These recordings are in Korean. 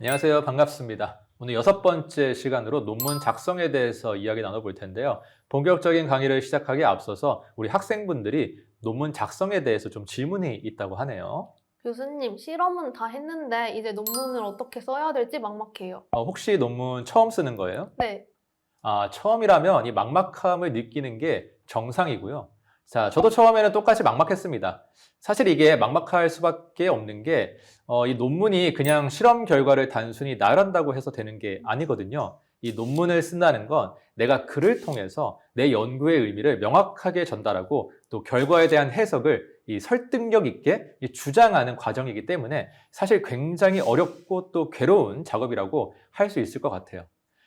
안녕하세요. 반갑습니다. 오늘 6번째 시간으로 논문 작성에 대해서 이야기 나눠볼 텐데요. 본격적인 강의를 시작하기에 앞서서 우리 학생분들이 논문 작성에 대해서 좀 질문이 있다고 하네요. 교수님, 실험은 다 했는데 이제 논문을 어떻게 써야 될지 막막해요. 혹시 논문 처음 쓰는 거예요? 네. 처음이라면 이 막막함을 느끼는 게 정상이고요. 자, 저도 처음에는 똑같이 막막했습니다. 사실 이게 막막할 수밖에 없는 게, 이 논문이 그냥 실험 결과를 단순히 나열한다고 해서 되는 게 아니거든요. 이 논문을 쓴다는 건 내가 글을 통해서 내 연구의 의미를 명확하게 전달하고 또 결과에 대한 해석을 이 설득력 있게 주장하는 과정이기 때문에 사실 굉장히 어렵고 또 괴로운 작업이라고 할 수 있을 것 같아요.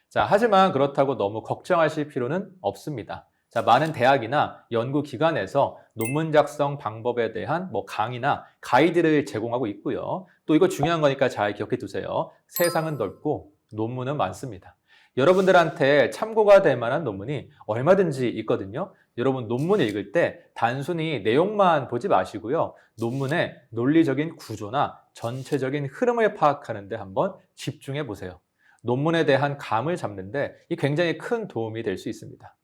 자, 하지만 그렇다고 너무 걱정하실 필요는 없습니다. 자, 많은 대학이나 연구기관에서 논문 작성 방법에 대한 강의나 가이드를 제공하고 있고요. 또 이거 중요한 거니까 잘 기억해 두세요. 세상은 넓고 논문은 많습니다. 여러분들한테 참고가 될 만한 논문이 얼마든지 있거든요. 여러분 논문 읽을 때 단순히 내용만 보지 마시고요. 논문의 논리적인 구조나 전체적인 흐름을 파악하는 데 한번 집중해 보세요. 논문에 대한 감을 잡는데 이 굉장히 큰 도움이 될 수 있습니다.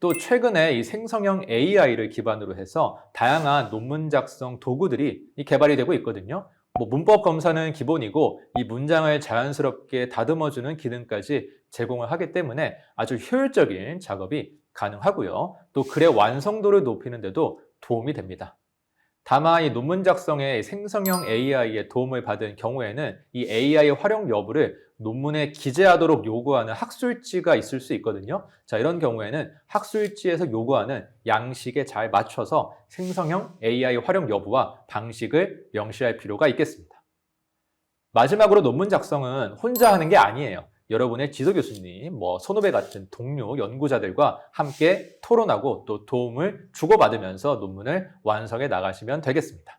또 최근에 이 생성형 AI를 기반으로 해서 다양한 논문 작성 도구들이 개발이 되고 있거든요. 문법 검사는 기본이고 이 문장을 자연스럽게 다듬어주는 기능까지 제공을 하기 때문에 아주 효율적인 작업이 가능하고요. 또 글의 완성도를 높이는 데도 도움이 됩니다. 다만 이 논문 작성에 생성형 AI의 도움을 받은 경우에는 이 AI 활용 여부를 논문에 기재하도록 요구하는 학술지가 있을 수 있거든요. 자, 이런 경우에는 학술지에서 요구하는 양식에 잘 맞춰서 생성형 AI 활용 여부와 방식을 명시할 필요가 있겠습니다. 마지막으로 논문 작성은 혼자 하는 게 아니에요. 여러분의 지도교수님, 선후배 같은 동료 연구자들과 함께 토론하고 또 도움을 주고받으면서 논문을 완성해 나가시면 되겠습니다.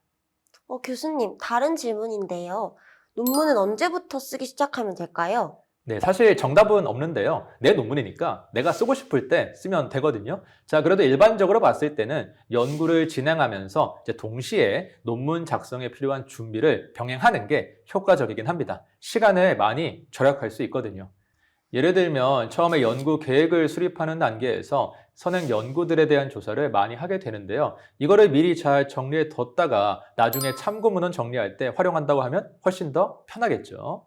교수님, 다른 질문인데요. 논문은 언제부터 쓰기 시작하면 될까요? 네, 사실 정답은 없는데요. 내 논문이니까 내가 쓰고 싶을 때 쓰면 되거든요. 자, 그래도 일반적으로 봤을 때는 연구를 진행하면서 이제 동시에 논문 작성에 필요한 준비를 병행하는 게 효과적이긴 합니다. 시간을 많이 절약할 수 있거든요. 예를 들면 처음에 연구 계획을 수립하는 단계에서 선행 연구들에 대한 조사를 많이 하게 되는데요. 이거를 미리 잘 정리해 뒀다가 나중에 참고문헌 정리할 때 활용한다고 하면 훨씬 더 편하겠죠.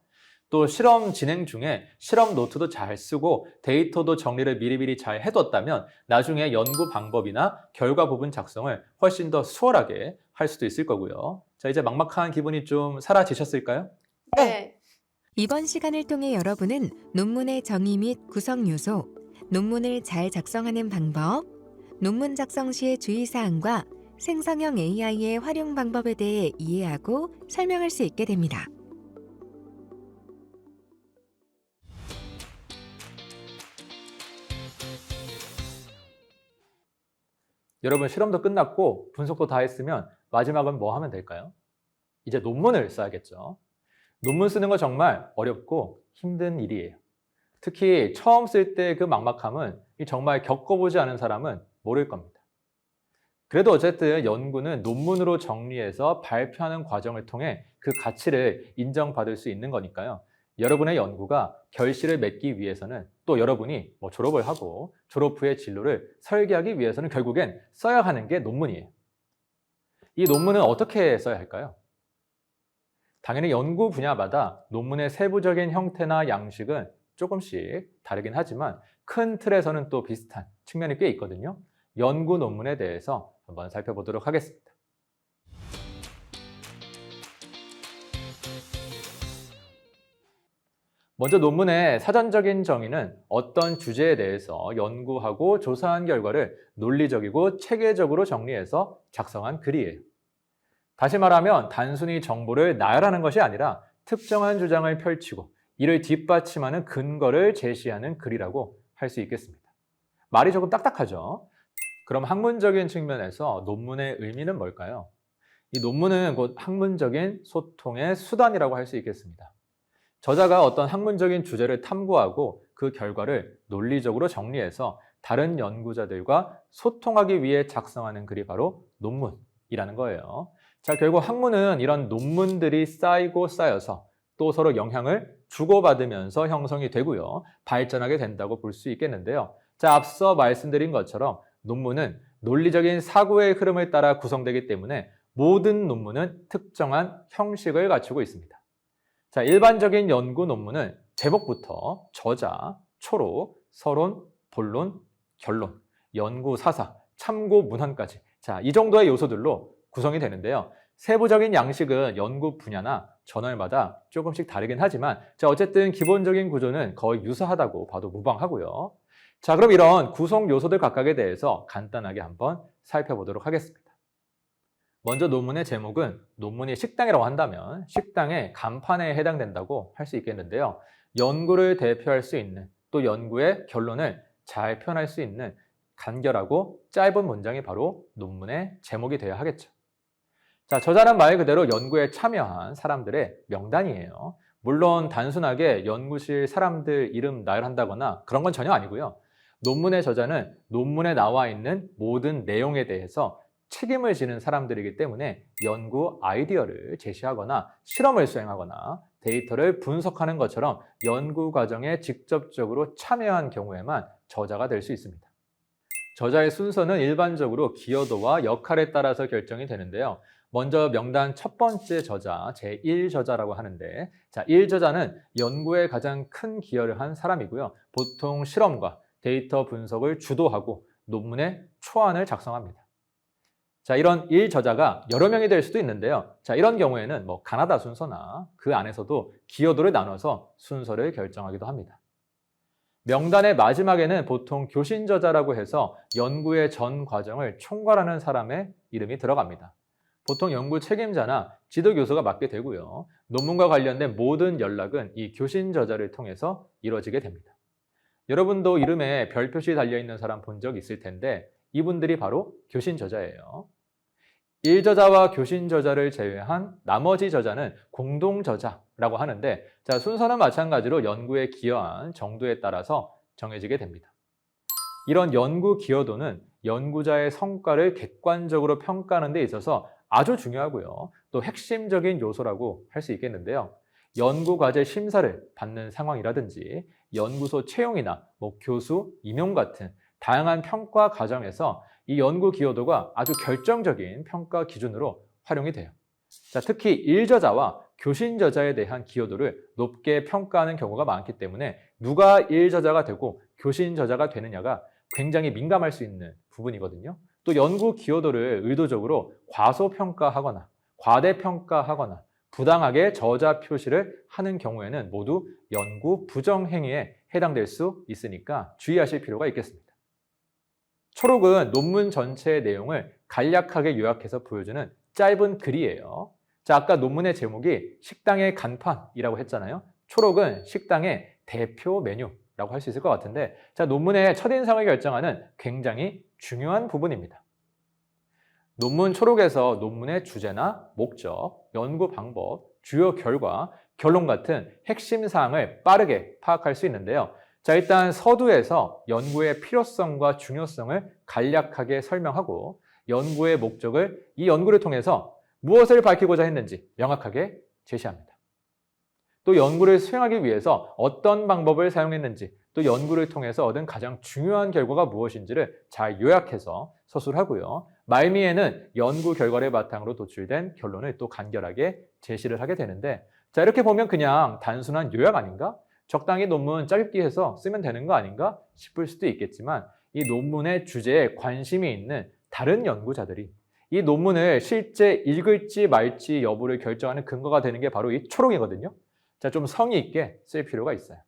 또 실험 진행 중에 실험 노트도 잘 쓰고 데이터도 정리를 미리미리 잘 해뒀다면 나중에 연구 방법이나 결과 부분 작성을 훨씬 더 수월하게 할 수도 있을 거고요. 자, 이제 막막한 기분이 좀 사라지셨을까요? 네. 이번 시간을 통해 여러분은 논문의 정의 및 구성 요소, 논문을 잘 작성하는 방법, 논문 작성 시의 주의사항과 생성형 AI의 활용 방법에 대해 이해하고 설명할 수 있게 됩니다. 여러분 실험도 끝났고 분석도 다 했으면 마지막은 뭐 하면 될까요? 이제 논문을 써야겠죠. 논문 쓰는 거 정말 어렵고 힘든 일이에요. 특히 처음 쓸 때 그 막막함은 정말 겪어보지 않은 사람은 모를 겁니다. 그래도 어쨌든 연구는 논문으로 정리해서 발표하는 과정을 통해 그 가치를 인정받을 수 있는 거니까요. 여러분의 연구가 결실을 맺기 위해서는 또 여러분이 졸업을 하고 졸업 후의 진로를 설계하기 위해서는 결국엔 써야 하는 게 논문이에요. 이 논문은 어떻게 써야 할까요? 당연히 연구 분야마다 논문의 세부적인 형태나 양식은 조금씩 다르긴 하지만 큰 틀에서는 또 비슷한 측면이 꽤 있거든요. 연구 논문에 대해서 한번 살펴보도록 하겠습니다. 먼저 논문의 사전적인 정의는 어떤 주제에 대해서 연구하고 조사한 결과를 논리적이고 체계적으로 정리해서 작성한 글이에요. 다시 말하면 단순히 정보를 나열하는 것이 아니라 특정한 주장을 펼치고 이를 뒷받침하는 근거를 제시하는 글이라고 할 수 있겠습니다. 말이 조금 딱딱하죠? 그럼 학문적인 측면에서 논문의 의미는 뭘까요? 이 논문은 곧 학문적인 소통의 수단이라고 할 수 있겠습니다. 저자가 어떤 학문적인 주제를 탐구하고 그 결과를 논리적으로 정리해서 다른 연구자들과 소통하기 위해 작성하는 글이 바로 논문이라는 거예요. 자, 결국 학문은 이런 논문들이 쌓이고 쌓여서 또 서로 영향을 주고받으면서 형성이 되고요. 발전하게 된다고 볼 수 있겠는데요. 자, 앞서 말씀드린 것처럼 논문은 논리적인 사고의 흐름을 따라 구성되기 때문에 모든 논문은 특정한 형식을 갖추고 있습니다. 자, 일반적인 연구 논문은 제목부터 저자, 초록, 서론, 본론, 결론, 연구 사사, 참고 문헌까지 자, 이 정도의 요소들로 구성이 되는데요. 세부적인 양식은 연구 분야나 저널마다 조금씩 다르긴 하지만 자, 어쨌든 기본적인 구조는 거의 유사하다고 봐도 무방하고요. 자, 그럼 이런 구성 요소들 각각에 대해서 간단하게 한번 살펴보도록 하겠습니다. 먼저 논문의 제목은 논문이 식당이라고 한다면 식당의 간판에 해당된다고 할 수 있겠는데요. 연구를 대표할 수 있는 또 연구의 결론을 잘 표현할 수 있는 간결하고 짧은 문장이 바로 논문의 제목이 되어야 하겠죠. 자, 저자는 말 그대로 연구에 참여한 사람들의 명단이에요. 물론 단순하게 연구실 사람들 이름 나열한다거나 그런 건 전혀 아니고요. 논문의 저자는 논문에 나와 있는 모든 내용에 대해서 책임을 지는 사람들이기 때문에 연구 아이디어를 제시하거나 실험을 수행하거나 데이터를 분석하는 것처럼 연구 과정에 직접적으로 참여한 경우에만 저자가 될 수 있습니다. 저자의 순서는 일반적으로 기여도와 역할에 따라서 결정이 되는데요. 먼저 명단 첫 번째 저자, 제1저자라고 하는데 자, 1저자는 연구에 가장 큰 기여를 한 사람이고요. 보통 실험과 데이터 분석을 주도하고 논문의 초안을 작성합니다. 자, 이런 1저자가 여러 명이 될 수도 있는데요. 자, 이런 경우에는 가나다 순서나 그 안에서도 기여도를 나눠서 순서를 결정하기도 합니다. 명단의 마지막에는 보통 교신저자라고 해서 연구의 전 과정을 총괄하는 사람의 이름이 들어갑니다. 보통 연구 책임자나 지도교수가 맡게 되고요. 논문과 관련된 모든 연락은 이 교신저자를 통해서 이루어지게 됩니다. 여러분도 이름에 별 표시 달려있는 사람 본 적 있을 텐데 이분들이 바로 교신저자예요. 1저자와 교신저자를 제외한 나머지 저자는 공동저자라고 하는데 자, 순서는 마찬가지로 연구에 기여한 정도에 따라서 정해지게 됩니다. 이런 연구 기여도는 연구자의 성과를 객관적으로 평가하는 데 있어서 아주 중요하고요. 또 핵심적인 요소라고 할 수 있겠는데요. 연구과제 심사를 받는 상황이라든지 연구소 채용이나 교수 임용 같은 다양한 평가 과정에서 이 연구 기여도가 아주 결정적인 평가 기준으로 활용이 돼요. 자, 특히 1저자와 교신저자에 대한 기여도를 높게 평가하는 경우가 많기 때문에 누가 1저자가 되고 교신저자가 되느냐가 굉장히 민감할 수 있는 부분이거든요. 또 연구 기여도를 의도적으로 과소평가하거나 과대평가하거나 부당하게 저자 표시를 하는 경우에는 모두 연구 부정 행위에 해당될 수 있으니까 주의하실 필요가 있겠습니다. 초록은 논문 전체의 내용을 간략하게 요약해서 보여주는 짧은 글이에요. 자, 아까 논문의 제목이 식당의 간판이라고 했잖아요. 초록은 식당의 대표 메뉴라고 할 수 있을 것 같은데 자, 논문의 첫인상을 결정하는 굉장히 중요한 부분입니다. 논문 초록에서 논문의 주제나 목적, 연구 방법, 주요 결과, 결론 같은 핵심 사항을 빠르게 파악할 수 있는데요. 자, 일단 서두에서 연구의 필요성과 중요성을 간략하게 설명하고 연구의 목적을 이 연구를 통해서 무엇을 밝히고자 했는지 명확하게 제시합니다. 또 연구를 수행하기 위해서 어떤 방법을 사용했는지 또 연구를 통해서 얻은 가장 중요한 결과가 무엇인지를 잘 요약해서 서술하고요. 말미에는 연구 결과를 바탕으로 도출된 결론을 또 간결하게 제시를 하게 되는데 자, 이렇게 보면 그냥 단순한 요약 아닌가? 적당히 논문 짧게 해서 쓰면 되는 거 아닌가 싶을 수도 있겠지만 이 논문의 주제에 관심이 있는 다른 연구자들이 이 논문을 실제 읽을지 말지 여부를 결정하는 근거가 되는 게 바로 이 초록이거든요. 자, 좀 성의 있게 쓸 필요가 있어요.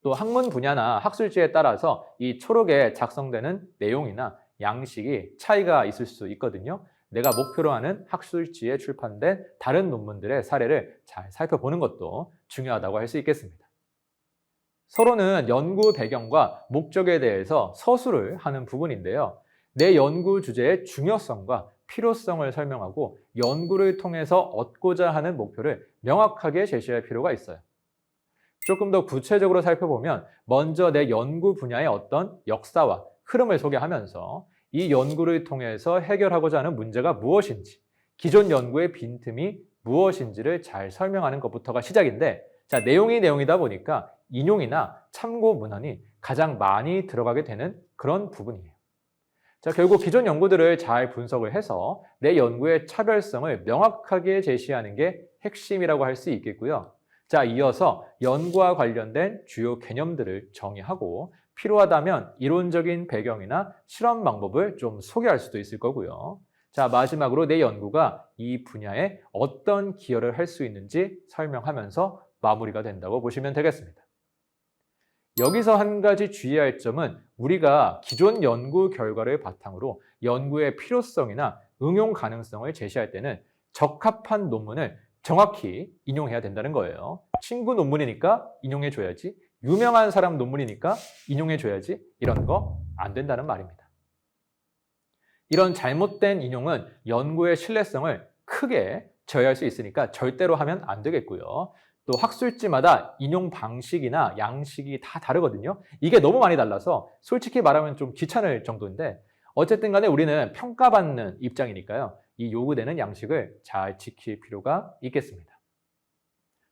또 학문 분야나 학술지에 따라서 이 초록에 작성되는 내용이나 양식이 차이가 있을 수 있거든요. 내가 목표로 하는 학술지에 출판된 다른 논문들의 사례를 잘 살펴보는 것도 중요하다고 할 수 있겠습니다. 서론은 연구 배경과 목적에 대해서 서술을 하는 부분인데요. 내 연구 주제의 중요성과 필요성을 설명하고 연구를 통해서 얻고자 하는 목표를 명확하게 제시할 필요가 있어요. 조금 더 구체적으로 살펴보면 먼저 내 연구 분야의 어떤 역사와 흐름을 소개하면서 이 연구를 통해서 해결하고자 하는 문제가 무엇인지, 기존 연구의 빈틈이 무엇인지를 잘 설명하는 것부터가 시작인데, 자, 내용이 내용이다 보니까 인용이나 참고 문헌이 가장 많이 들어가게 되는 그런 부분이에요. 자, 결국 기존 연구들을 잘 분석을 해서 내 연구의 차별성을 명확하게 제시하는 게 핵심이라고 할 수 있겠고요. 자, 이어서 연구와 관련된 주요 개념들을 정의하고 필요하다면 이론적인 배경이나 실험 방법을 좀 소개할 수도 있을 거고요. 자, 마지막으로 내 연구가 이 분야에 어떤 기여를 할 수 있는지 설명하면서 마무리가 된다고 보시면 되겠습니다. 여기서 한 가지 주의할 점은 우리가 기존 연구 결과를 바탕으로 연구의 필요성이나 응용 가능성을 제시할 때는 적합한 논문을 정확히 인용해야 된다는 거예요. 친구 논문이니까 인용해줘야지, 유명한 사람 논문이니까 인용해줘야지, 이런 거 안 된다는 말입니다. 이런 잘못된 인용은 연구의 신뢰성을 크게 저해할 수 있으니까 절대로 하면 안 되겠고요. 또 학술지마다 인용 방식이나 양식이 다 다르거든요. 이게 너무 많이 달라서 솔직히 말하면 좀 귀찮을 정도인데, 어쨌든 간에 우리는 평가받는 입장이니까요. 이 요구되는 양식을 잘 지킬 필요가 있겠습니다.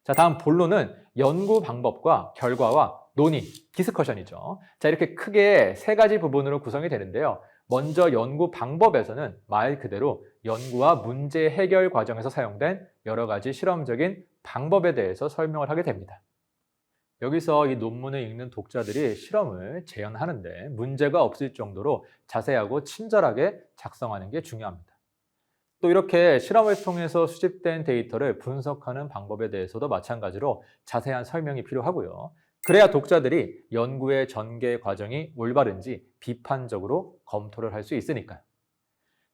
자, 다음 본론은 연구 방법과 결과와 논의, 디스커션이죠. 자, 이렇게 크게 세 가지 부분으로 구성이 되는데요. 먼저 연구 방법에서는 말 그대로 연구와 문제 해결 과정에서 사용된 여러 가지 실험적인 방법에 대해서 설명을 하게 됩니다. 여기서 이 논문을 읽는 독자들이 실험을 재현하는데 문제가 없을 정도로 자세하고 친절하게 작성하는 게 중요합니다. 또 이렇게 실험을 통해서 수집된 데이터를 분석하는 방법에 대해서도 마찬가지로 자세한 설명이 필요하고요. 그래야 독자들이 연구의 전개 과정이 올바른지 비판적으로 검토를 할 수 있으니까요.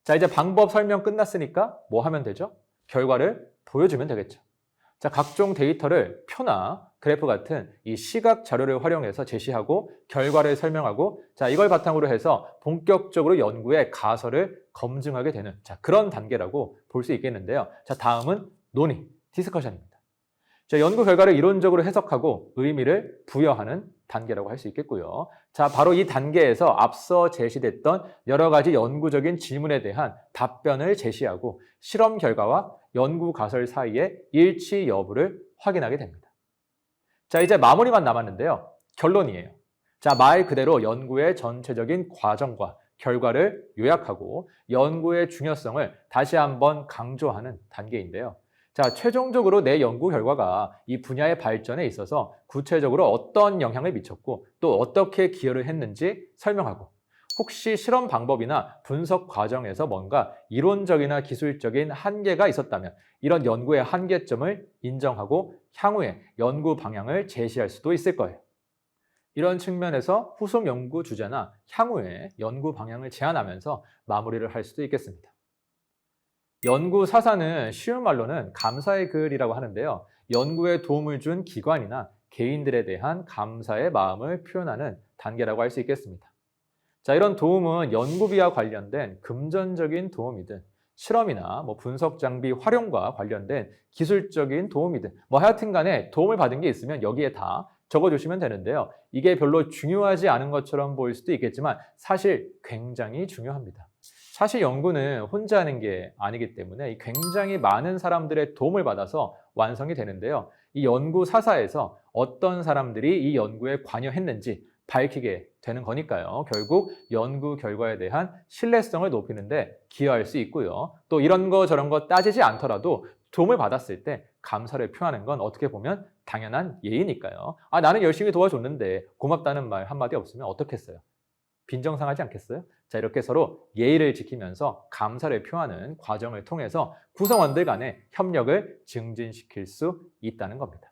자, 이제 방법 설명 끝났으니까 뭐 하면 되죠? 결과를 보여주면 되겠죠. 자, 각종 데이터를 표나 그래프 같은 이 시각 자료를 활용해서 제시하고 결과를 설명하고, 자, 이걸 바탕으로 해서 본격적으로 연구의 가설을 검증하게 되는, 자, 그런 단계라고 볼 수 있겠는데요. 자, 다음은 논의, 디스커션입니다. 자, 연구 결과를 이론적으로 해석하고 의미를 부여하는 단계라고 할 수 있겠고요. 자, 바로 이 단계에서 앞서 제시됐던 여러 가지 연구적인 질문에 대한 답변을 제시하고 실험 결과와 연구 가설 사이의 일치 여부를 확인하게 됩니다. 자, 이제 마무리만 남았는데요. 결론이에요. 자, 말 그대로 연구의 전체적인 과정과 결과를 요약하고 연구의 중요성을 다시 한번 강조하는 단계인데요. 자, 최종적으로 내 연구 결과가 이 분야의 발전에 있어서 구체적으로 어떤 영향을 미쳤고 또 어떻게 기여를 했는지 설명하고, 혹시 실험 방법이나 분석 과정에서 뭔가 이론적이나 기술적인 한계가 있었다면 이런 연구의 한계점을 인정하고 향후에 연구 방향을 제시할 수도 있을 거예요. 이런 측면에서 후속 연구 주제나 향후에 연구 방향을 제안하면서 마무리를 할 수도 있겠습니다. 연구 사사는 쉬운 말로는 감사의 글이라고 하는데요. 연구에 도움을 준 기관이나 개인들에 대한 감사의 마음을 표현하는 단계라고 할 수 있겠습니다. 자, 이런 도움은 연구비와 관련된 금전적인 도움이든 실험이나 분석 장비 활용과 관련된 기술적인 도움이든 하여튼 간에 도움을 받은 게 있으면 여기에 다 적어주시면 되는데요. 이게 별로 중요하지 않은 것처럼 보일 수도 있겠지만 사실 굉장히 중요합니다. 사실 연구는 혼자 하는 게 아니기 때문에 굉장히 많은 사람들의 도움을 받아서 완성이 되는데요. 이 연구 사사에서 어떤 사람들이 이 연구에 관여했는지 밝히게 되는 거니까요. 결국 연구 결과에 대한 신뢰성을 높이는 데 기여할 수 있고요. 또 이런 거 저런 거 따지지 않더라도 도움을 받았을 때 감사를 표하는 건 어떻게 보면 당연한 예의니까요. 아, 나는 열심히 도와줬는데 고맙다는 말 한마디 없으면 어떻겠어요? 빈정상하지 않겠어요? 자, 이렇게 서로 예의를 지키면서 감사를 표하는 과정을 통해서 구성원들 간의 협력을 증진시킬 수 있다는 겁니다.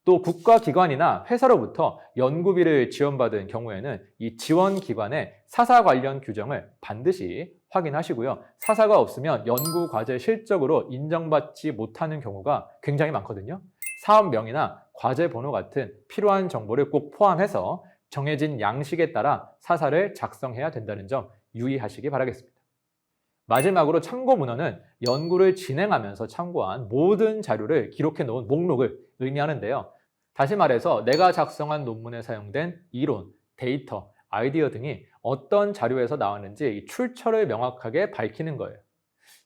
또 국가기관이나 회사로부터 연구비를 지원받은 경우에는 이 지원기관의 사사 관련 규정을 반드시 확인하시고요. 사사가 없으면 연구과제 실적으로 인정받지 못하는 경우가 굉장히 많거든요. 사업명이나 과제번호 같은 필요한 정보를 꼭 포함해서 정해진 양식에 따라 사사를 작성해야 된다는 점 유의하시기 바라겠습니다. 마지막으로 참고 문헌은 연구를 진행하면서 참고한 모든 자료를 기록해 놓은 목록을 의미하는데요. 다시 말해서 내가 작성한 논문에 사용된 이론, 데이터, 아이디어 등이 어떤 자료에서 나왔는지 출처를 명확하게 밝히는 거예요.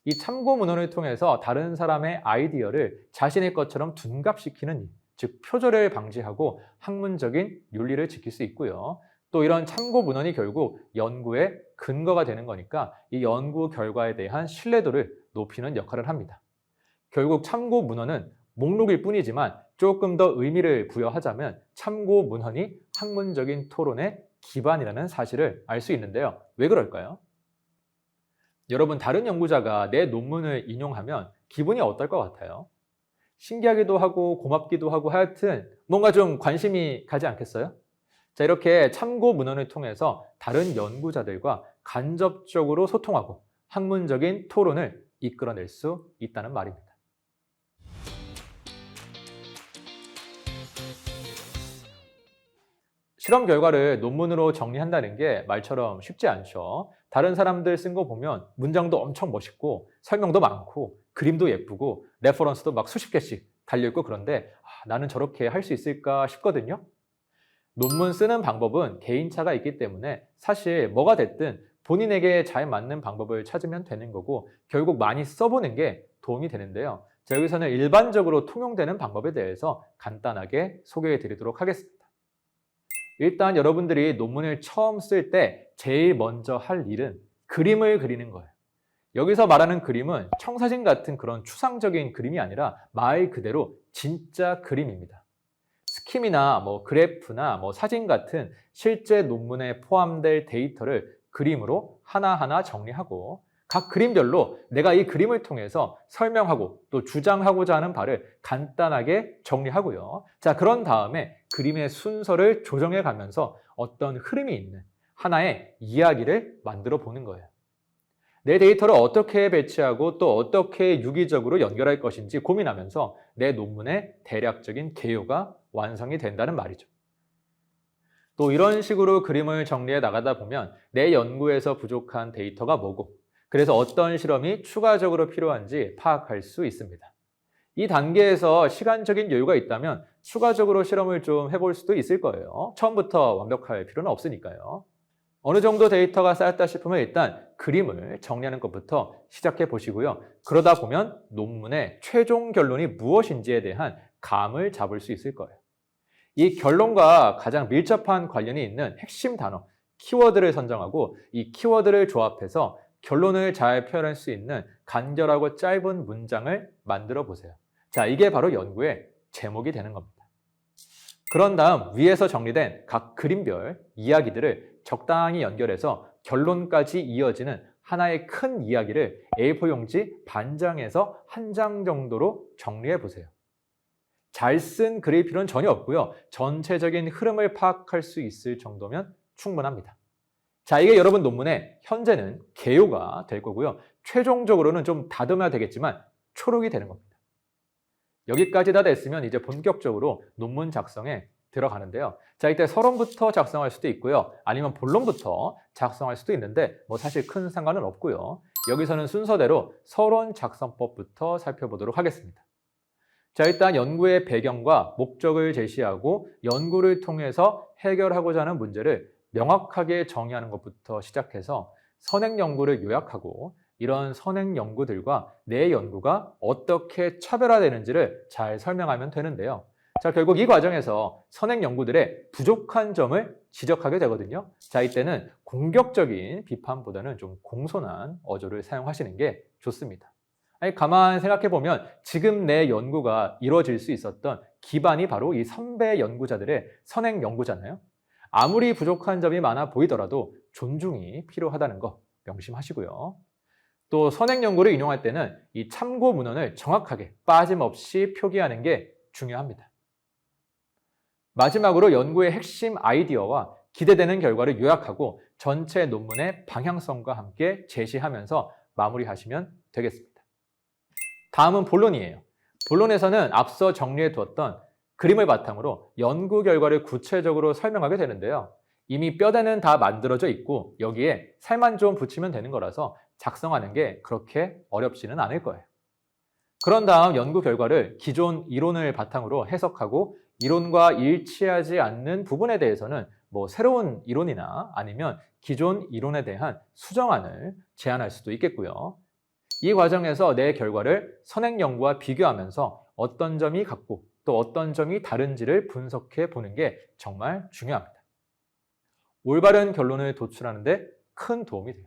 이 참고 문헌을 통해서 다른 사람의 아이디어를 자신의 것처럼 둔갑시키는 일, 즉 표절을 방지하고 학문적인 윤리를 지킬 수 있고요. 또 이런 참고 문헌이 결국 연구의 근거가 되는 거니까 이 연구 결과에 대한 신뢰도를 높이는 역할을 합니다. 결국 참고 문헌은 목록일 뿐이지만 조금 더 의미를 부여하자면 참고 문헌이 학문적인 토론의 기반이라는 사실을 알 수 있는데요. 왜 그럴까요? 여러분, 다른 연구자가 내 논문을 인용하면 기분이 어떨 것 같아요? 신기하기도 하고 고맙기도 하고 하여튼 뭔가 좀 관심이 가지 않겠어요? 자, 이렇게 참고 문헌을 통해서 다른 연구자들과 간접적으로 소통하고 학문적인 토론을 이끌어낼 수 있다는 말입니다. 실험 결과를 논문으로 정리한다는 게 말처럼 쉽지 않죠. 다른 사람들 쓴 거 보면 문장도 엄청 멋있고 설명도 많고 그림도 예쁘고 레퍼런스도 막 수십 개씩 달려있고 그런데 나는 저렇게 할 수 있을까 싶거든요. 논문 쓰는 방법은 개인차가 있기 때문에 사실 뭐가 됐든 본인에게 잘 맞는 방법을 찾으면 되는 거고 결국 많이 써보는 게 도움이 되는데요. 자, 여기서는 일반적으로 통용되는 방법에 대해서 간단하게 소개해 드리도록 하겠습니다. 일단 여러분들이 논문을 처음 쓸 때 제일 먼저 할 일은 그림을 그리는 거예요. 여기서 말하는 그림은 청사진 같은 그런 추상적인 그림이 아니라 말 그대로 진짜 그림입니다. 스킴이나 그래프나 사진 같은 실제 논문에 포함될 데이터를 그림으로 하나하나 정리하고 각 그림별로 내가 이 그림을 통해서 설명하고 또 주장하고자 하는 바를 간단하게 정리하고요. 자, 그런 다음에 그림의 순서를 조정해 가면서 어떤 흐름이 있는 하나의 이야기를 만들어 보는 거예요. 내 데이터를 어떻게 배치하고 또 어떻게 유기적으로 연결할 것인지 고민하면서 내 논문의 대략적인 개요가 완성이 된다는 말이죠. 또 이런 식으로 그림을 정리해 나가다 보면 내 연구에서 부족한 데이터가 뭐고 그래서 어떤 실험이 추가적으로 필요한지 파악할 수 있습니다. 이 단계에서 시간적인 여유가 있다면 추가적으로 실험을 좀 해볼 수도 있을 거예요. 처음부터 완벽할 필요는 없으니까요. 어느 정도 데이터가 쌓였다 싶으면 일단 그림을 정리하는 것부터 시작해 보시고요. 그러다 보면 논문의 최종 결론이 무엇인지에 대한 감을 잡을 수 있을 거예요. 이 결론과 가장 밀접한 관련이 있는 핵심 단어, 키워드를 선정하고 이 키워드를 조합해서 결론을 잘 표현할 수 있는 간결하고 짧은 문장을 만들어 보세요. 자, 이게 바로 연구의 제목이 되는 겁니다. 그런 다음 위에서 정리된 각 그림별 이야기들을 적당히 연결해서 결론까지 이어지는 하나의 큰 이야기를 A4 용지 반장에서 한 장 정도로 정리해 보세요. 잘 쓴 글일 필요는 전혀 없고요. 전체적인 흐름을 파악할 수 있을 정도면 충분합니다. 자, 이게 여러분 논문의 현재는 개요가 될 거고요. 최종적으로는 좀 다듬어야 되겠지만 초록이 되는 겁니다. 여기까지 다 됐으면 이제 본격적으로 논문 작성에 들어가는데요. 자, 이때 서론부터 작성할 수도 있고요. 아니면 본론부터 작성할 수도 있는데 사실 큰 상관은 없고요. 여기서는 순서대로 서론 작성법부터 살펴보도록 하겠습니다. 자, 일단 연구의 배경과 목적을 제시하고 연구를 통해서 해결하고자 하는 문제를 명확하게 정의하는 것부터 시작해서 선행 연구를 요약하고 이런 선행 연구들과 내 연구가 어떻게 차별화되는지를 잘 설명하면 되는데요. 자, 결국 이 과정에서 선행 연구들의 부족한 점을 지적하게 되거든요. 자, 이때는 공격적인 비판보다는 좀 공손한 어조를 사용하시는 게 좋습니다. 아니, 가만 생각해 보면 지금 내 연구가 이루어질 수 있었던 기반이 바로 이 선배 연구자들의 선행 연구잖아요. 아무리 부족한 점이 많아 보이더라도 존중이 필요하다는 거 명심하시고요. 또 선행 연구를 인용할 때는 이 참고 문헌을 정확하게 빠짐없이 표기하는 게 중요합니다. 마지막으로 연구의 핵심 아이디어와 기대되는 결과를 요약하고 전체 논문의 방향성과 함께 제시하면서 마무리하시면 되겠습니다. 다음은 본론이에요. 본론에서는 앞서 정리해 두었던 그림을 바탕으로 연구 결과를 구체적으로 설명하게 되는데요. 이미 뼈대는 다 만들어져 있고 여기에 살만 좀 붙이면 되는 거라서 작성하는 게 그렇게 어렵지는 않을 거예요. 그런 다음 연구 결과를 기존 이론을 바탕으로 해석하고 이론과 일치하지 않는 부분에 대해서는 새로운 이론이나 아니면 기존 이론에 대한 수정안을 제안할 수도 있겠고요. 이 과정에서 내 결과를 선행 연구와 비교하면서 어떤 점이 같고 또 어떤 점이 다른지를 분석해 보는 게 정말 중요합니다. 올바른 결론을 도출하는 데 큰 도움이 돼요.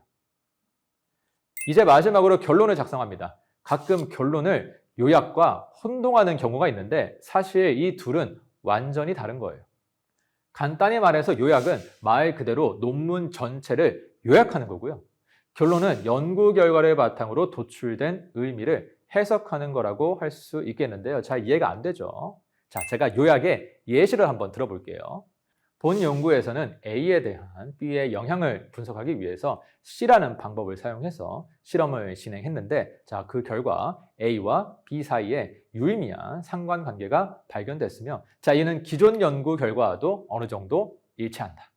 이제 마지막으로 결론을 작성합니다. 가끔 결론을 요약과 혼동하는 경우가 있는데 사실 이 둘은 완전히 다른 거예요. 간단히 말해서 요약은 말 그대로 논문 전체를 요약하는 거고요. 결론은 연구 결과를 바탕으로 도출된 의미를 해석하는 거라고 할 수 있겠는데요. 잘 이해가 안 되죠? 자, 제가 요약의 예시를 한번 들어볼게요. 본 연구에서는 A에 대한 B의 영향을 분석하기 위해서 C라는 방법을 사용해서 실험을 진행했는데, 자, 그 결과 A와 B 사이에 유의미한 상관관계가 발견됐으며, 자, 이는 기존 연구 결과와도 어느 정도 일치한다.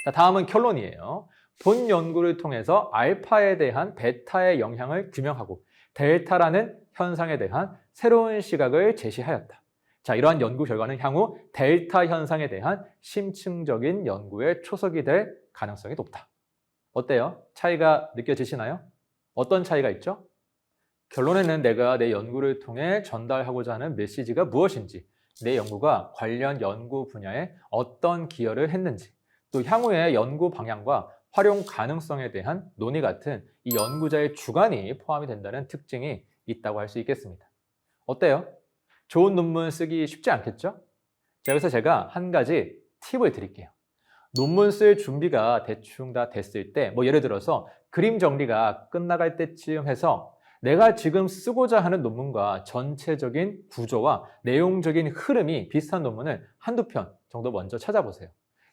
자, 다음은 결론이에요. 본 연구를 통해서 알파에 대한 베타의 영향을 규명하고 델타라는 현상에 대한 새로운 시각을 제시하였다. 자, 이러한 연구 결과는 향후 델타 현상에 대한 심층적인 연구의 초석이 될 가능성이 높다. 어때요? 차이가 느껴지시나요? 어떤 차이가 있죠? 결론에는 내가 내 연구를 통해 전달하고자 하는 메시지가 무엇인지, 내 연구가 관련 연구 분야에 어떤 기여를 했는지, 또 향후의 연구 방향과 활용 가능성에 대한 논의 같은 이 연구자의 주관이 포함이 된다는 특징이 있다고 할 수 있겠습니다. 어때요? 좋은 논문 쓰기 쉽지 않겠죠? 자, 여기서 제가 한 가지 팁을 드릴게요. 논문 쓸 준비가 대충 다 됐을 때, 예를 들어서 그림 정리가 끝나갈 때쯤 해서 내가 지금 쓰고자 하는 논문과 전체적인 구조와 내용적인 흐름이 비슷한 논문을 한두 편 정도 먼저 찾아보세요.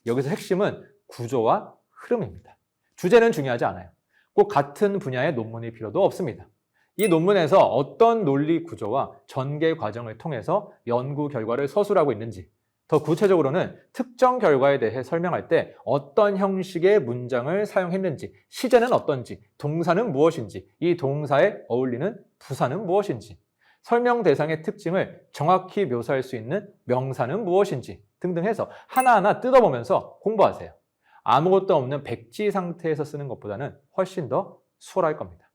여기서 핵심은 구조와 흐름입니다. 주제는 중요하지 않아요. 꼭 같은 분야의 논문일 필요도 없습니다. 이 논문에서 어떤 논리 구조와 전개 과정을 통해서 연구 결과를 서술하고 있는지, 더 구체적으로는 특정 결과에 대해 설명할 때 어떤 형식의 문장을 사용했는지, 시제는 어떤지, 동사는 무엇인지, 이 동사에 어울리는 부사는 무엇인지, 설명 대상의 특징을 정확히 묘사할 수 있는 명사는 무엇인지 등등 해서 하나하나 뜯어보면서 공부하세요. 아무것도 없는 백지 상태에서 쓰는 것보다는 훨씬 더 수월할 겁니다.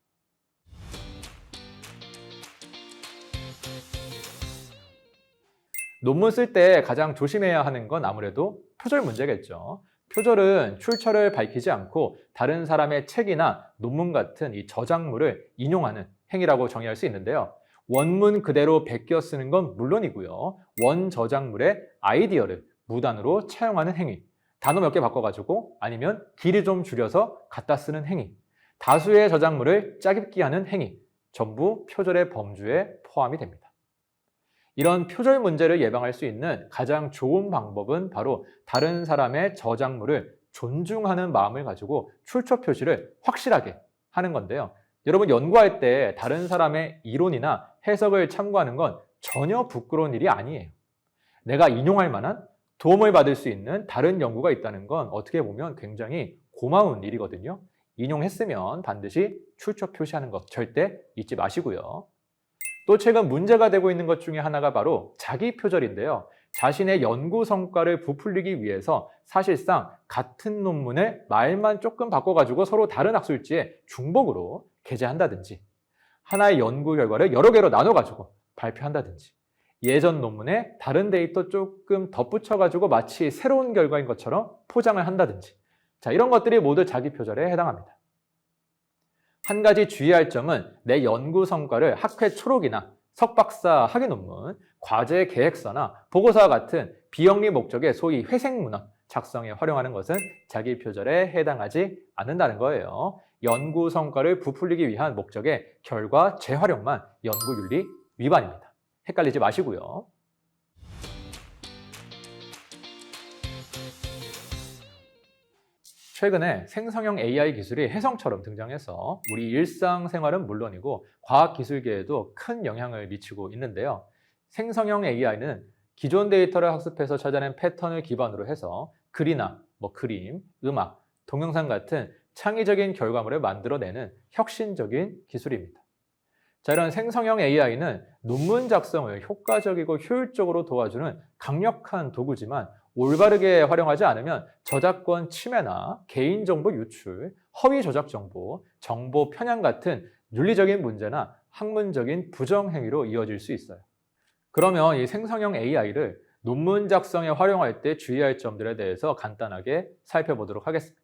논문 쓸 때 가장 조심해야 하는 건 아무래도 표절 문제겠죠. 표절은 출처를 밝히지 않고 다른 사람의 책이나 논문 같은 이 저작물을 인용하는 행위라고 정의할 수 있는데요. 원문 그대로 베껴 쓰는 건 물론이고요. 원 저작물의 아이디어를 무단으로 차용하는 행위, 단어 몇 개 바꿔가지고 아니면 길이 좀 줄여서 갖다 쓰는 행위, 다수의 저작물을 짜깁기 하는 행위, 전부 표절의 범주에 포함이 됩니다. 이런 표절 문제를 예방할 수 있는 가장 좋은 방법은 바로 다른 사람의 저작물을 존중하는 마음을 가지고 출처 표시를 확실하게 하는 건데요. 여러분, 연구할 때 다른 사람의 이론이나 해석을 참고하는 건 전혀 부끄러운 일이 아니에요. 내가 인용할 만한 도움을 받을 수 있는 다른 연구가 있다는 건 어떻게 보면 굉장히 고마운 일이거든요. 인용했으면 반드시 출처 표시하는 것 절대 잊지 마시고요. 또 최근 문제가 되고 있는 것 중에 하나가 바로 자기 표절인데요. 자신의 연구 성과를 부풀리기 위해서 사실상 같은 논문을 말만 조금 바꿔가지고 서로 다른 학술지에 중복으로 게재한다든지, 하나의 연구 결과를 여러 개로 나눠가지고 발표한다든지, 예전 논문에 다른 데이터 조금 덧붙여가지고 마치 새로운 결과인 것처럼 포장을 한다든지, 자, 이런 것들이 모두 자기 표절에 해당합니다. 한 가지 주의할 점은 내 연구 성과를 학회 초록이나 석박사 학위 논문, 과제 계획서나 보고서와 같은 비영리 목적의 소위 회색 문헌 작성에 활용하는 것은 자기 표절에 해당하지 않는다는 거예요. 연구 성과를 부풀리기 위한 목적의 결과 재활용만 연구윤리 위반입니다. 헷갈리지 마시고요. 최근에 생성형 AI 기술이 혜성처럼 등장해서 우리 일상생활은 물론이고 과학기술계에도 큰 영향을 미치고 있는데요. 생성형 AI는 기존 데이터를 학습해서 찾아낸 패턴을 기반으로 해서 글이나 그림, 음악, 동영상 같은 창의적인 결과물을 만들어내는 혁신적인 기술입니다. 자, 이런 생성형 AI는 논문 작성을 효과적이고 효율적으로 도와주는 강력한 도구지만 올바르게 활용하지 않으면 저작권 침해나 개인정보 유출, 허위 조작 정보, 정보 편향 같은 윤리적인 문제나 학문적인 부정행위로 이어질 수 있어요. 그러면 이 생성형 AI를 논문 작성에 활용할 때 주의할 점들에 대해서 간단하게 살펴보도록 하겠습니다.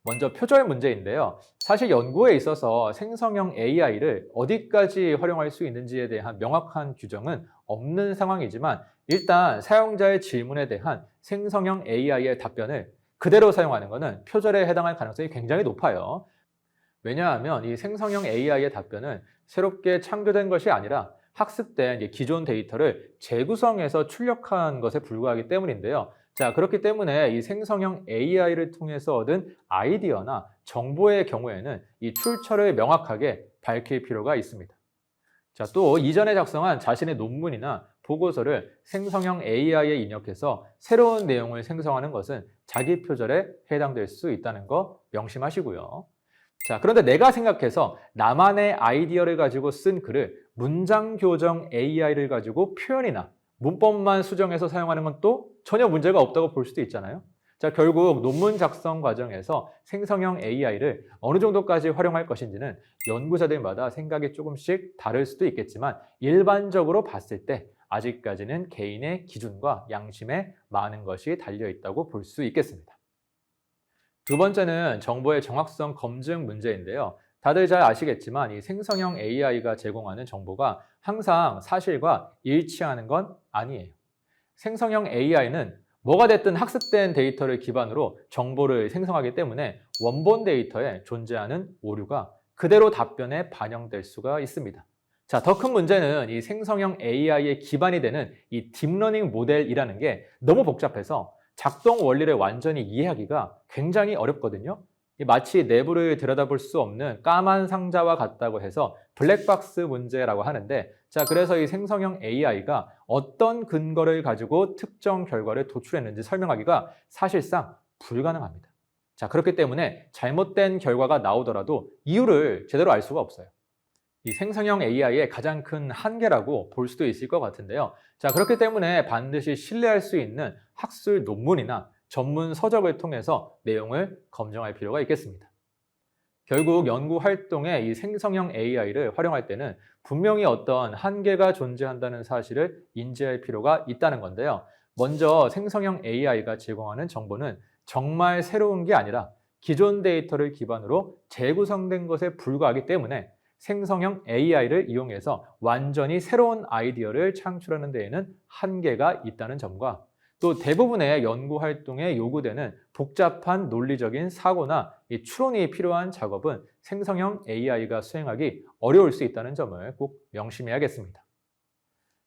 먼저 표절 문제인데요. 사실 연구에 있어서 생성형 AI를 어디까지 활용할 수 있는지에 대한 명확한 규정은 없는 상황이지만 일단 사용자의 질문에 대한 생성형 AI의 답변을 그대로 사용하는 것은 표절에 해당할 가능성이 굉장히 높아요. 왜냐하면 이 생성형 AI의 답변은 새롭게 창조된 것이 아니라 학습된 기존 데이터를 재구성해서 출력한 것에 불과하기 때문인데요. 자, 그렇기 때문에 이 생성형 AI를 통해서 얻은 아이디어나 정보의 경우에는 이 출처를 명확하게 밝힐 필요가 있습니다. 자, 또 이전에 작성한 자신의 논문이나 보고서를 생성형 AI에 입력해서 새로운 내용을 생성하는 것은 자기 표절에 해당될 수 있다는 거 명심하시고요. 자, 그런데 내가 생각해서 나만의 아이디어를 가지고 쓴 글을 문장 교정 AI를 가지고 표현이나 문법만 수정해서 사용하는 건 또 전혀 문제가 없다고 볼 수도 있잖아요. 자, 결국 논문 작성 과정에서 생성형 AI를 어느 정도까지 활용할 것인지는 연구자들마다 생각이 조금씩 다를 수도 있겠지만 일반적으로 봤을 때 아직까지는 개인의 기준과 양심에 많은 것이 달려 있다고 볼 수 있겠습니다. 두 번째는 정보의 정확성 검증 문제인데요. 다들 잘 아시겠지만 이 생성형 AI가 제공하는 정보가 항상 사실과 일치하는 건 아니에요. 생성형 AI는 뭐가 됐든 학습된 데이터를 기반으로 정보를 생성하기 때문에 원본 데이터에 존재하는 오류가 그대로 답변에 반영될 수가 있습니다. 자, 더 큰 문제는 이 생성형 AI의 기반이 되는 이 딥러닝 모델이라는 게 너무 복잡해서 작동 원리를 완전히 이해하기가 굉장히 어렵거든요. 마치 내부를 들여다볼 수 없는 까만 상자와 같다고 해서 블랙박스 문제라고 하는데, 자, 그래서 이 생성형 AI가 어떤 근거를 가지고 특정 결과를 도출했는지 설명하기가 사실상 불가능합니다. 자, 그렇기 때문에 잘못된 결과가 나오더라도 이유를 제대로 알 수가 없어요. 이 생성형 AI의 가장 큰 한계라고 볼 수도 있을 것 같은데요. 자, 그렇기 때문에 반드시 신뢰할 수 있는 학술 논문이나 전문 서적을 통해서 내용을 검증할 필요가 있겠습니다. 결국 연구 활동에 이 생성형 AI를 활용할 때는 분명히 어떤 한계가 존재한다는 사실을 인지할 필요가 있다는 건데요. 먼저 생성형 AI가 제공하는 정보는 정말 새로운 게 아니라 기존 데이터를 기반으로 재구성된 것에 불과하기 때문에 생성형 AI를 이용해서 완전히 새로운 아이디어를 창출하는 데에는 한계가 있다는 점과 또 대부분의 연구 활동에 요구되는 복잡한 논리적인 사고나 이 추론이 필요한 작업은 생성형 AI가 수행하기 어려울 수 있다는 점을 꼭 명심해야겠습니다.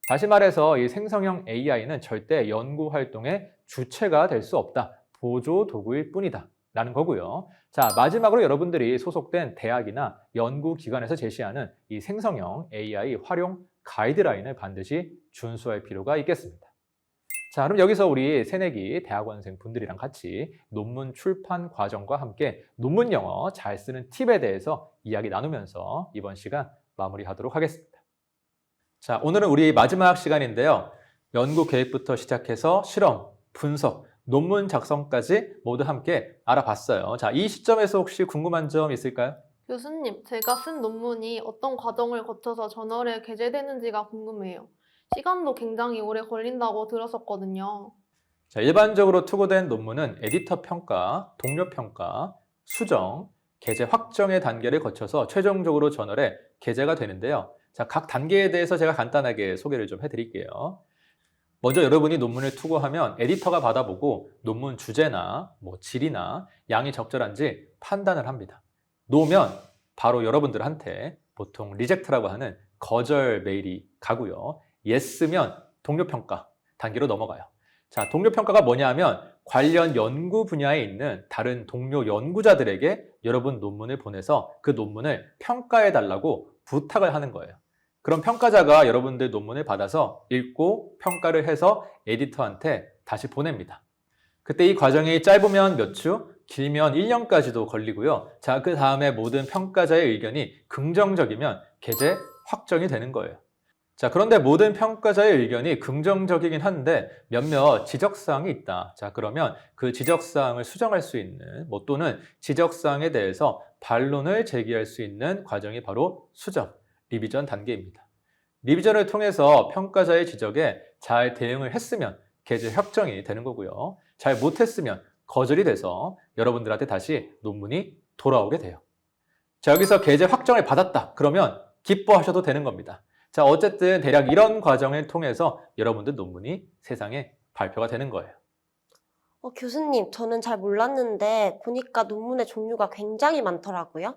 다시 말해서 이 생성형 AI는 절대 연구 활동의 주체가 될 수 없다. 보조 도구일 뿐이다. 라는 거고요. 자, 마지막으로 여러분들이 소속된 대학이나 연구기관에서 제시하는 이 생성형 AI 활용 가이드라인을 반드시 준수할 필요가 있겠습니다. 자, 그럼 여기서 우리 새내기 대학원생 분들이랑 같이 논문 출판 과정과 함께 논문 영어 잘 쓰는 팁에 대해서 이야기 나누면서 이번 시간 마무리하도록 하겠습니다. 자, 오늘은 우리 마지막 시간인데요. 연구 계획부터 시작해서 실험, 분석, 논문 작성까지 모두 함께 알아봤어요. 자, 이 시점에서 혹시 궁금한 점 있을까요? 교수님, 제가 쓴 논문이 어떤 과정을 거쳐서 저널에 게재되는지가 궁금해요. 시간도 굉장히 오래 걸린다고 들었었거든요. 자, 일반적으로 투고된 논문은 에디터 평가, 동료 평가, 수정, 게재 확정의 단계를 거쳐서 최종적으로 저널에 게재가 되는데요. 자, 각 단계에 대해서 제가 간단하게 소개를 좀 해드릴게요. 먼저 여러분이 논문을 투고하면 에디터가 받아보고 논문 주제나 질이나 양이 적절한지 판단을 합니다. 노면 바로 여러분들한테 보통 리젝트라고 하는 거절 메일이 가고요. 예스면 동료 평가 단계로 넘어가요. 자, 동료 평가가 뭐냐 하면 관련 연구 분야에 있는 다른 동료 연구자들에게 여러분 논문을 보내서 그 논문을 평가해 달라고 부탁을 하는 거예요. 그럼 평가자가 여러분들 논문을 받아서 읽고 평가를 해서 에디터한테 다시 보냅니다. 그때 이 과정이 짧으면 몇 주, 길면 1년까지도 걸리고요. 자, 그 다음에 모든 평가자의 의견이 긍정적이면 게재 확정이 되는 거예요. 자, 그런데 모든 평가자의 의견이 긍정적이긴 한데 몇몇 지적사항이 있다. 자, 그러면 그 지적사항을 수정할 수 있는 또는 지적사항에 대해서 반론을 제기할 수 있는 과정이 바로 수정, 리비전 단계입니다. 리비전을 통해서 평가자의 지적에 잘 대응을 했으면 게재 확정이 되는 거고요. 잘 못했으면 거절이 돼서 여러분들한테 다시 논문이 돌아오게 돼요. 자, 여기서 게재 확정을 받았다. 그러면 기뻐하셔도 되는 겁니다. 자, 어쨌든 대략 이런 과정을 통해서 여러분들 논문이 세상에 발표가 되는 거예요. 교수님, 저는 잘 몰랐는데 보니까 논문의 종류가 굉장히 많더라고요.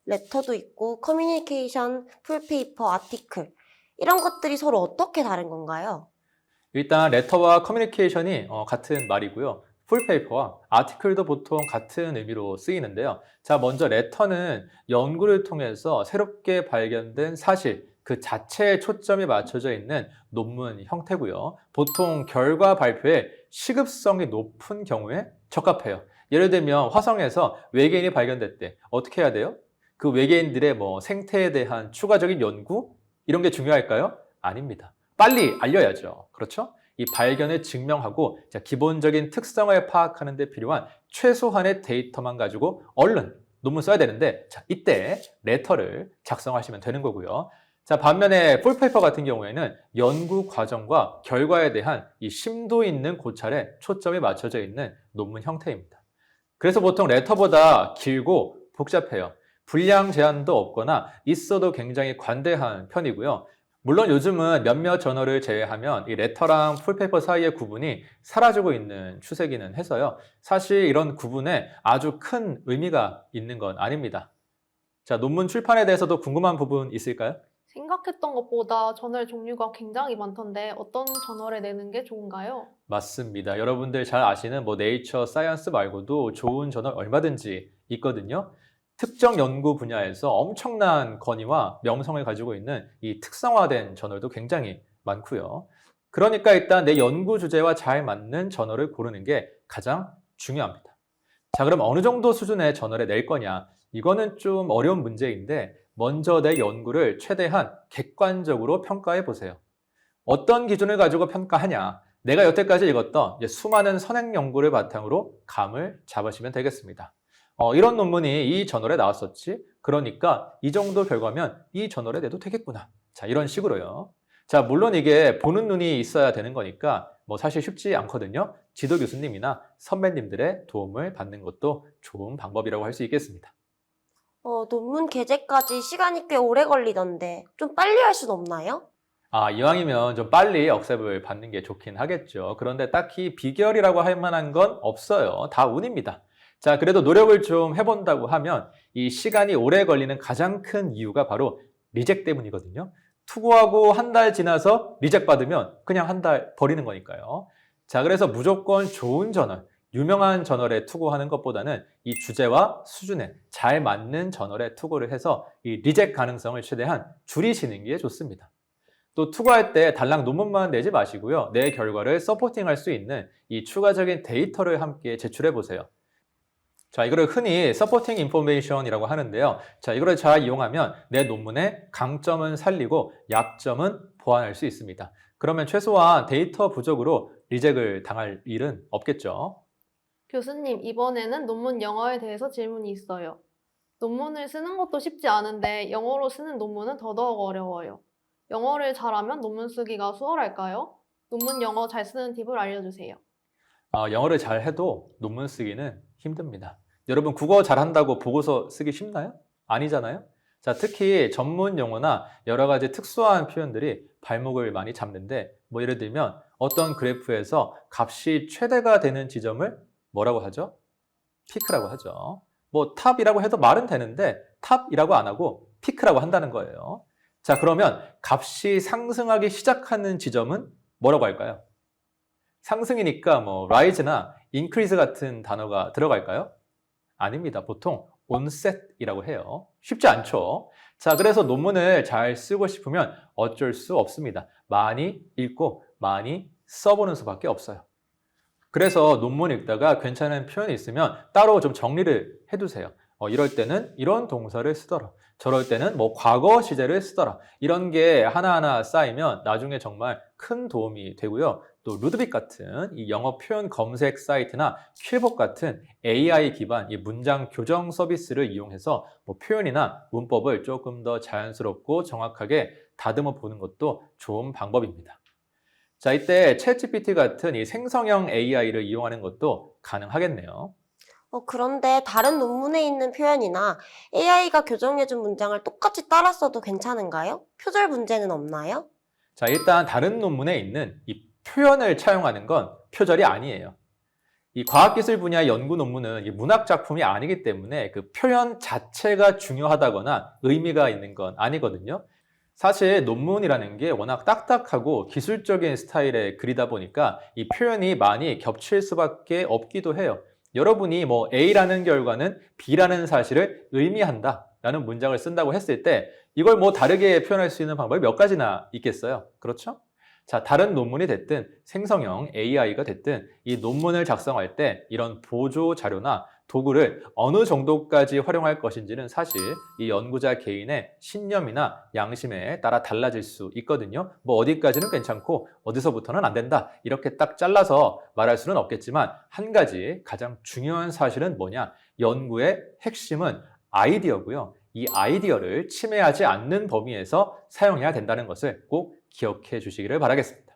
레터도 있고 커뮤니케이션, 풀페이퍼, 아티클 이런 것들이 서로 어떻게 다른 건가요? 일단 레터와 커뮤니케이션이 같은 말이고요. 풀페이퍼와 아티클도 보통 같은 의미로 쓰이는데요. 자, 먼저 레터는 연구를 통해서 새롭게 발견된 사실, 그 자체에 초점이 맞춰져 있는 논문 형태고요. 보통 결과 발표에 시급성이 높은 경우에 적합해요. 예를 들면 화성에서 외계인이 발견됐대. 어떻게 해야 돼요? 그 외계인들의 생태에 대한 추가적인 연구? 이런 게 중요할까요? 아닙니다. 빨리 알려야죠. 그렇죠? 이 발견을 증명하고 기본적인 특성을 파악하는 데 필요한 최소한의 데이터만 가지고 얼른 논문 써야 되는데, 자, 이때 레터를 작성하시면 되는 거고요. 자, 반면에 풀페이퍼 같은 경우에는 연구 과정과 결과에 대한 이 심도 있는 고찰에 초점이 맞춰져 있는 논문 형태입니다. 그래서 보통 레터보다 길고 복잡해요. 분량 제한도 없거나 있어도 굉장히 관대한 편이고요. 물론 요즘은 몇몇 저널을 제외하면 이 레터랑 풀페이퍼 사이의 구분이 사라지고 있는 추세기는 해서요. 사실 이런 구분에 아주 큰 의미가 있는 건 아닙니다. 자, 논문 출판에 대해서도 궁금한 부분 있을까요? 생각했던 것보다 저널 종류가 굉장히 많던데 어떤 저널에 내는 게 좋은가요? 맞습니다. 여러분들 잘 아시는 네이처 사이언스 말고도 좋은 저널 얼마든지 있거든요. 특정 연구 분야에서 엄청난 권위와 명성을 가지고 있는 이 특성화된 저널도 굉장히 많고요. 그러니까 일단 내 연구 주제와 잘 맞는 저널을 고르는 게 가장 중요합니다. 자, 그럼 어느 정도 수준의 저널에 낼 거냐? 이거는 좀 어려운 문제인데 먼저 내 연구를 최대한 객관적으로 평가해 보세요. 어떤 기준을 가지고 평가하냐? 내가 여태까지 읽었던 수많은 선행 연구를 바탕으로 감을 잡으시면 되겠습니다. 이런 논문이 이 저널에 나왔었지? 그러니까 이 정도 결과면 이 저널에 내도 되겠구나. 자, 이런 식으로요. 자, 물론 이게 보는 눈이 있어야 되는 거니까 사실 쉽지 않거든요. 지도 교수님이나 선배님들의 도움을 받는 것도 좋은 방법이라고 할 수 있겠습니다. 논문 게재까지 시간이 꽤 오래 걸리던데 좀 빨리 할 순 없나요? 이왕이면 좀 빨리 억셉을 받는 게 좋긴 하겠죠. 그런데 딱히 비결이라고 할 만한 건 없어요. 다 운입니다. 자, 그래도 노력을 좀 해본다고 하면 이 시간이 오래 걸리는 가장 큰 이유가 바로 리젝 때문이거든요. 투고하고 한 달 지나서 리젝 받으면 그냥 한 달 버리는 거니까요. 자, 그래서 무조건 좋은 저널, 유명한 저널에 투고하는 것보다는 이 주제와 수준에 잘 맞는 저널에 투고를 해서 이 리젝 가능성을 최대한 줄이시는 게 좋습니다. 또 투고할 때 달랑 논문만 내지 마시고요. 내 결과를 서포팅할 수 있는 이 추가적인 데이터를 함께 제출해 보세요. 자, 이거를 흔히 서포팅 인포메이션이라고 하는데요. 자, 이거를 잘 이용하면 내 논문의 강점은 살리고 약점은 보완할 수 있습니다. 그러면 최소한 데이터 부족으로 리젝을 당할 일은 없겠죠. 교수님, 이번에는 논문 영어에 대해서 질문이 있어요. 논문을 쓰는 것도 쉽지 않은데 영어로 쓰는 논문은 더더욱 어려워요. 영어를 잘하면 논문 쓰기가 수월할까요? 논문 영어 잘 쓰는 팁을 알려주세요. 영어를 잘 해도 논문 쓰기는 힘듭니다. 여러분 국어 잘한다고 보고서 쓰기 쉽나요? 아니잖아요. 자, 특히 전문 용어나 여러 가지 특수한 표현들이 발목을 많이 잡는데 예를 들면 어떤 그래프에서 값이 최대가 되는 지점을 뭐라고 하죠? 피크라고 하죠. 탑이라고 해도 말은 되는데 탑이라고 안 하고 피크라고 한다는 거예요. 자, 그러면 값이 상승하기 시작하는 지점은 뭐라고 할까요? 상승이니까 rise나 increase 같은 단어가 들어갈까요? 아닙니다. 보통 onset이라고 해요. 쉽지 않죠? 자, 그래서 논문을 잘 쓰고 싶으면 어쩔 수 없습니다. 많이 읽고 많이 써보는 수밖에 없어요. 그래서 논문 읽다가 괜찮은 표현이 있으면 따로 좀 정리를 해두세요. 이럴 때는 이런 동사를 쓰더라. 저럴 때는 뭐 과거 시제를 쓰더라. 이런 게 하나하나 쌓이면 나중에 정말 큰 도움이 되고요. 또 루드빅 같은 이 영어 표현 검색 사이트나 퀴즈북 같은 AI 기반 이 문장 교정 서비스를 이용해서 뭐 표현이나 문법을 조금 더 자연스럽고 정확하게 다듬어 보는 것도 좋은 방법입니다. 자, 이때 챗GPT 같은 이 생성형 AI를 이용하는 것도 가능하겠네요. 그런데 다른 논문에 있는 표현이나 AI가 교정해준 문장을 똑같이 따라 써도 괜찮은가요? 표절 문제는 없나요? 자, 일단 다른 논문에 있는 이 표현을 차용하는 건 표절이 아니에요. 이 과학기술 분야 연구 논문은 이 문학 작품이 아니기 때문에 그 표현 자체가 중요하다거나 의미가 있는 건 아니거든요. 사실 논문이라는 게 워낙 딱딱하고 기술적인 스타일의 글이다 보니까 이 표현이 많이 겹칠 수밖에 없기도 해요. 여러분이 뭐 A라는 결과는 B라는 사실을 의미한다 라는 문장을 쓴다고 했을 때 이걸 뭐 다르게 표현할 수 있는 방법이 몇 가지나 있겠어요. 그렇죠? 자, 다른 논문이 됐든 생성형 AI가 됐든 이 논문을 작성할 때 이런 보조 자료나 도구를 어느 정도까지 활용할 것인지는 사실 이 연구자 개인의 신념이나 양심에 따라 달라질 수 있거든요. 뭐 어디까지는 괜찮고 어디서부터는 안 된다. 이렇게 딱 잘라서 말할 수는 없겠지만 한 가지 가장 중요한 사실은 뭐냐? 연구의 핵심은 아이디어고요. 이 아이디어를 침해하지 않는 범위에서 사용해야 된다는 것을 꼭 기억해 주시기를 바라겠습니다.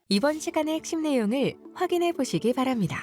이번 시간의 핵심 내용을 확인해 보시기 바랍니다.